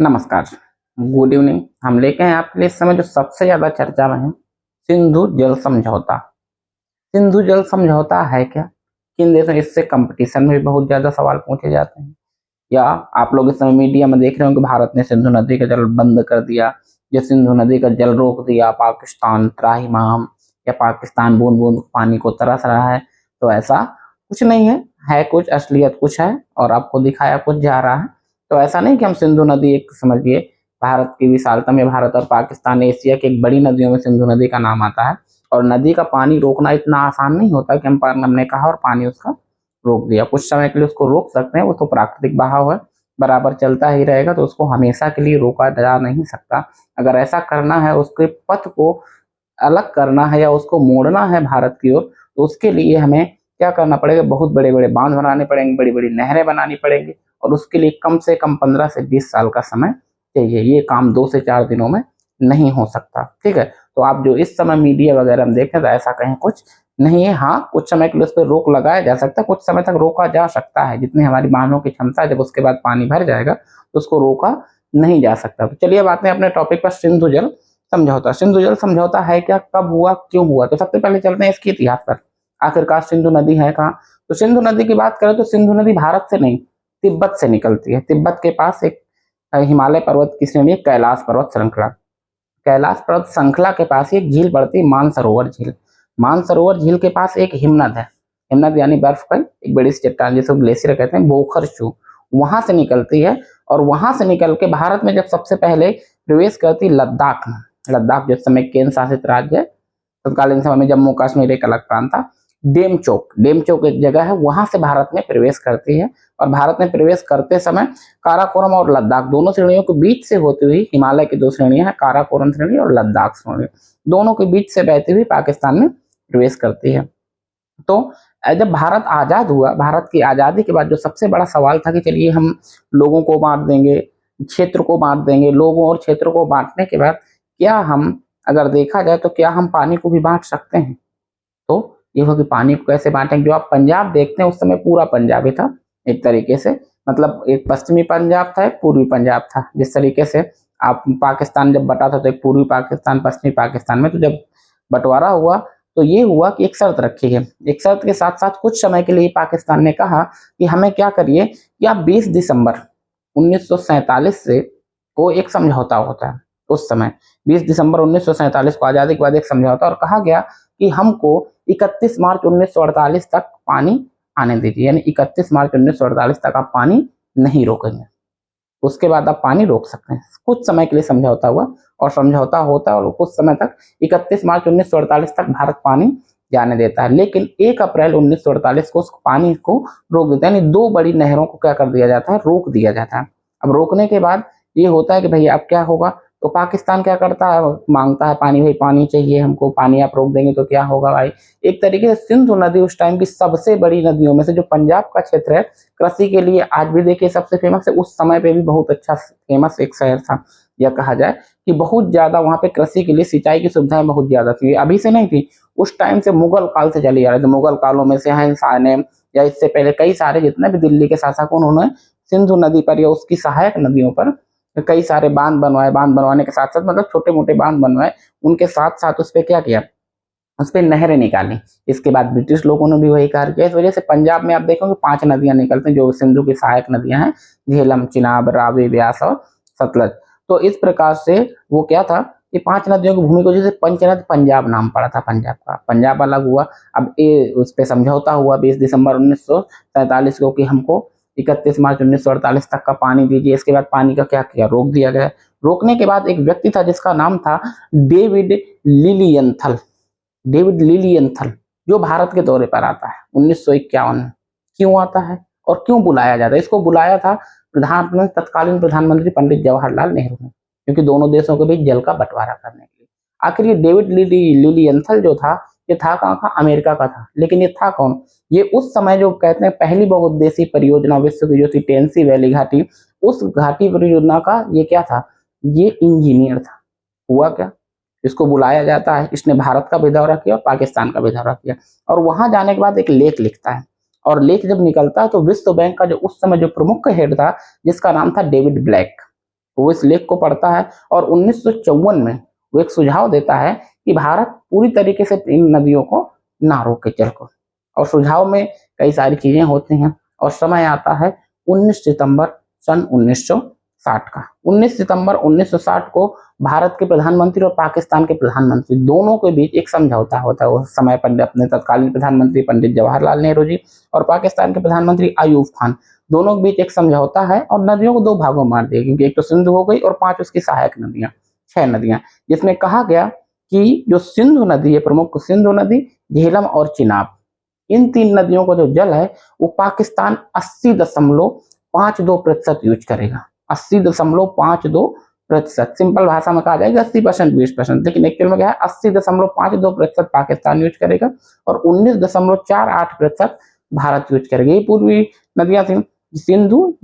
नमस्कार, good evening. हम लेके हैं आपके लिए इस समय जो सबसे ज्यादा चर्चा में है, सिंधु जल समझौता। सिंधु जल समझौता है क्या? किन देशों, इससे कंपटीशन में भी बहुत ज्यादा सवाल पूछे जाते हैं। या आप लोग इस समय मीडिया में देख रहे हो कि भारत ने सिंधु नदी का जल बंद कर दिया, या सिंधु नदी का जल रोक दिया, पाकिस्तान त्राहिमाम, या पाकिस्तान बूंद बूंद पानी को तरस रहा है। तो ऐसा कुछ नहीं है कुछ असलियत कुछ है और आपको दिखाया कुछ जा रहा है। तो ऐसा नहीं कि हम सिंधु नदी, एक समझिए भारत की विशालता में भारत और पाकिस्तान एशिया की एक बड़ी नदियों में सिंधु नदी का नाम आता है। और नदी का पानी रोकना इतना आसान नहीं होता कि हमने कहा और पानी उसका रोक दिया। कुछ समय के लिए उसको रोक सकते हैं, वो तो प्राकृतिक बहाव है, बराबर चलता ही रहेगा, तो उसको हमेशा के लिए रोका जा नहीं सकता। अगर ऐसा करना है, उसके पथ को अलग करना है या उसको मोड़ना है भारत की ओर, तो उसके लिए हमें क्या करना पड़ेगा? बहुत बड़े बड़े बांध बनाने पड़ेंगे, बड़ी बड़ी नहरें बनानी पड़ेंगी, और उसके लिए कम से कम 15 से 20 साल का समय चाहिए। ये काम 2 से 4 दिनों में नहीं हो सकता। ठीक है, तो आप जो इस समय मीडिया वगैरह में देखें, तो ऐसा कहीं कुछ नहीं है। हाँ, कुछ समय के लिए उस पर रोक लगाया जा सकता है, कुछ समय तक रोका जा सकता है, जितनी हमारी बांधों की क्षमता है। जब उसके बाद पानी भर जाएगा तो उसको रोका नहीं जा सकता। तो चलिए अब आते हैं अपने टॉपिक पर, सिंधु जल समझौता। सिंधु जल समझौता है क्या, कब हुआ, क्यों हुआ? तो सबसे पहले चलते हैं इसके इतिहास पर। आखिरकार सिंधु नदी है कहाँ? तो सिंधु नदी की बात करें तो सिंधु नदी भारत से नहीं, तिब्बत से निकलती है। तिब्बत के पास एक हिमालय पर्वत की श्रेणी है, कैलाश पर्वत श्रृंखला। कैलाश पर्वत श्रृंखला के पास ही एक झील पड़ती है, मानसरोवर झील। मानसरोवर झील के पास एक हिमनद है। हिमनद यानी बर्फ का एक बड़ी सी चट्टान, जिसे ग्लेशियर कहते हैं, बोखरचू, वहां से निकलती है। और वहां से निकल के भारत में जब सबसे पहले प्रवेश करती लद्दाख में, लद्दाख जिस समय केंद्र शासित राज्य है, तत्कालीन समय में जम्मू कश्मीर एक अलग प्रांत था। डेमचोक एक जगह है, वहां से भारत में प्रवेश करती है। और भारत में प्रवेश करते समय काराकोरम और लद्दाख दोनों श्रेणियों के बीच से होती हुई, हिमालय की 2 श्रेणियां हैं, काराकोरम श्रेणी और लद्दाख श्रेणी, दोनों के बीच से बहती हुई पाकिस्तान में प्रवेश करती है। तो जब भारत आजाद हुआ, भारत की आजादी के बाद जो सबसे बड़ा सवाल था कि चलिए हम लोगों को बांट देंगे, क्षेत्र को बांट देंगे। लोगों और क्षेत्र को बांटने के बाद क्या हम, अगर देखा जाए तो क्या हम पानी को भी बांट सकते हैं? तो ये हो कि पानी को कैसे बांटेंगे? जो आप पंजाब देखते हैं, उस समय पूरा पंजाब ही था एक तरीके से, मतलब एक पश्चिमी पंजाब था, एक पूर्वी पंजाब था। जिस तरीके से आप पाकिस्तान जब बटा था तो एक पूर्वी पाकिस्तान, पश्चिमी पाकिस्तान में, तो जब बंटवारा हुआ तो ये हुआ कि एक शर्त रखी है। एक शर्त के साथ साथ कुछ समय के लिए पाकिस्तान ने कहा कि हमें क्या करिए कि आप 20 दिसंबर 1947 से को एक समझौता होता है। उस समय 20 दिसंबर 1947 को आजादी के बाद एक समझौता, और कहा गया कि हमको 31 मार्च 1948 तक पानी आने दीजिए, यानी 31 मार्च 1948 तक आप पानी नहीं रोकेंगे, उसके बाद आप पानी रोक सकते हैं। कुछ समय के लिए समझौता हुआ, और समझौता होता है, और कुछ समय तक 31 मार्च 1948 तक भारत पानी जाने देता है। लेकिन 1 अप्रैल 1948 को उस पानी को रोक देता है, यानी 2 बड़ी नहरों को क्या कर दिया जाता है, रोक दिया जाता है। अब रोकने के बाद ये होता है कि भैया अब क्या होगा? तो पाकिस्तान क्या करता है, मांगता है पानी, भाई पानी चाहिए हमको, पानी आप रोक देंगे तो क्या होगा भाई? एक तरीके से सिंधु नदी उस टाइम की सबसे बड़ी नदियों में से, जो पंजाब का क्षेत्र है, कृषि के लिए आज भी देखिए सबसे फेमस है। उस समय पे भी बहुत अच्छा फेमस एक शहर था। यह कहा जाए कि बहुत ज्यादा वहां पे कृषि के लिए सिंचाई की सुविधाएं बहुत ज्यादा थी, अभी से नहीं थी, उस टाइम से मुगल काल से चली आ रही थी। मुगल कालों में शहंशाह ने, या इससे पहले कई सारे जितने भी दिल्ली के शासक, उन्होंने सिंधु नदी पर या उसकी सहायक नदियों पर कई सारे बांध बनवाए। बांध बनवाने के साथ साथ, मतलब छोटे मोटे बांध बनवाए, उनके साथ साथ उस पर क्या किया, उस पर नहरें निकाली। इसके बाद ब्रिटिश लोगों ने भी वही कार्य किया। इस वजह से पंजाब में आप देखोगे 5 नदियां निकलती हैं, जो सिंधु की सहायक नदियां हैं, झेलम, चिनाब, रावी, ब्यास और सतलज। तो इस प्रकार से वो क्या था, ये 5 नदियों की भूमि को जैसे पंचनद पंजाब नाम पड़ा था पंजाब का, पंजाब अलग हुआ। अब ये उस पर समझौता हुआ 20 दिसंबर 1947 को कि हमको 31 मार्च 1948 तक का पानी दीजिए। इसके बाद पानी का क्या किया, रोक दिया गया। रोकने के बाद एक व्यक्ति था जिसका नाम था डेविड लिलियंथल। डेविड लिलियंथल, जो भारत के दौरे पर आता है 1951 में। क्यों आता है और क्यों बुलाया जाता है? इसको बुलाया था तत्कालीन प्रधानमंत्री पंडित जवाहरलाल नेहरू ने, क्योंकि दोनों देशों के बीच जल का बंटवारा करने के लिए। आखिर ये डेविड लिलियंथल जो था, ये था कहाँ का? अमेरिका का था। लेकिन ये था कौन? ये उस समय जो कहते हैं पहली बहुउद्देशीय परियोजना विश्व की जो थी, टेंसी वैली घाटी, उस घाटी परियोजना का ये क्या था, ये इंजीनियर था। हुआ क्या, इसको बुलाया जाता है, इसने भारत का भी दौरा किया और पाकिस्तान का भी दौरा किया, और वहां जाने के बाद एक लेख लिखता है। और लेख जब निकलता है तो विश्व बैंक का जो उस समय जो प्रमुख हेड था, जिसका नाम था डेविड ब्लैक, वो इस लेख को पढ़ता है और 1954 में वो एक सुझाव देता है कि भारत पूरी तरीके से इन नदियों को ना रोके चल को। और सुझाव में कई सारी चीजें होती हैं और समय आता है 19 सितंबर सन 1960 का। 19 सितंबर 1960 को भारत के प्रधानमंत्री और पाकिस्तान के प्रधानमंत्री दोनों के बीच एक समझौता होता है। उस समय पर अपने तत्कालीन प्रधानमंत्री पंडित जवाहरलाल नेहरू जी और पाकिस्तान के प्रधानमंत्री अयूब खान दोनों के बीच एक समझौता है और नदियों को दो भागों में बांट दिया, क्योंकि एक तो सिंधु हो गई और 5 उसकी सहायक नदियां, 6 नदियां, जिसमें कहा गया कि जो सिंधु नदी है, प्रमुख सिंधु नदी, झेलम और चिनाब, इन 3 नदियों का जो जल है वो पाकिस्तान 80.52% यूज करेगा। 80.52%, सिंपल भाषा में कहा जाएगा 80% 20%, लेकिन एक्चुअल में क्या है 80.52% पाकिस्तान यूज करेगा और 19.48% भारत यूज करेगा। ये पूर्वी नदियां थी सिंधु,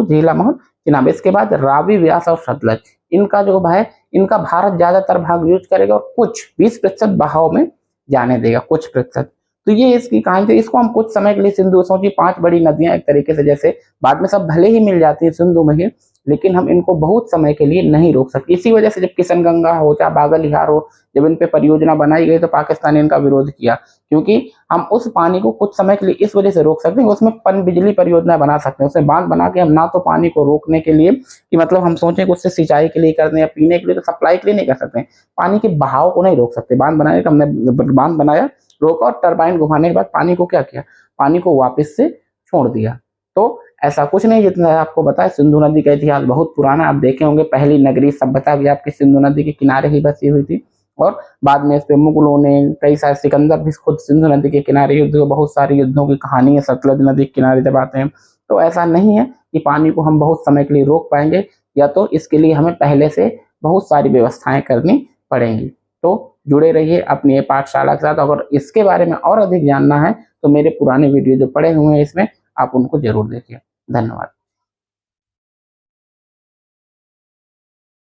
झेलम और चिनाब। इसके बाद रावी, व्यास और सतलज, इनका जो है इनका भारत ज्यादातर भाग यूज करेगा और कुछ 20% बहाव में जाने देगा, कुछ प्रतिशत। तो ये इसकी कहानी थी। इसको हम कुछ समय के लिए सिंधु, सोचिए 5 बड़ी नदियां एक तरीके से, जैसे बाद में सब भले ही मिल जाती है सिंधु में ही, लेकिन हम इनको बहुत समय के लिए नहीं रोक सकते। इसी वजह से जब किशन गंगा हो चाहे बागल-हिहार हो, जब इन पे परियोजना बनाई गई तो पाकिस्तान ने इनका विरोध किया, क्योंकि हम उस पानी को कुछ समय के लिए इस वजह से रोक सकते हैं, उसमें पन बिजली परियोजना बना सकते हैं, उसमें बांध बना के हम ना तो पानी को रोकने के लिए कि मतलब हम सोचें कि उससे सिंचाई के लिए करते हैं या पीने के लिए, तो सप्लाई के लिए नहीं कर सकते, पानी के बहाव को नहीं रोक सकते। बांध बनाने का हमने बांध बनाया, रोका और टरबाइन घुमाने के बाद पानी को क्या किया, पानी को वापस से छोड़ दिया। तो ऐसा कुछ नहीं, जितना आपको बताया सिंधु नदी का इतिहास बहुत पुराना। आप देखे होंगे पहली नगरीय सभ्यता भी आपकी सिंधु नदी के किनारे ही बसी हुई थी और बाद में इस पे मुगलों ने कई सारे, सिकंदर भी खुद सिंधु नदी के किनारे युद्ध, बहुत सारे युद्धों की कहानी है सतलज नदी के किनारे जब आते हैं। तो ऐसा नहीं है कि पानी को हम बहुत समय के लिए रोक पाएंगे, या तो इसके लिए हमें पहले से बहुत सारी व्यवस्थाएं करनी पड़ेंगी। तो जुड़े रहिए अपनी ये पाठशाला के साथ। अगर इसके बारे में और अधिक जानना है तो मेरे पुराने वीडियो जो पड़े हुए हैं इसमें आप उनको जरूर देखिए। धन्यवाद।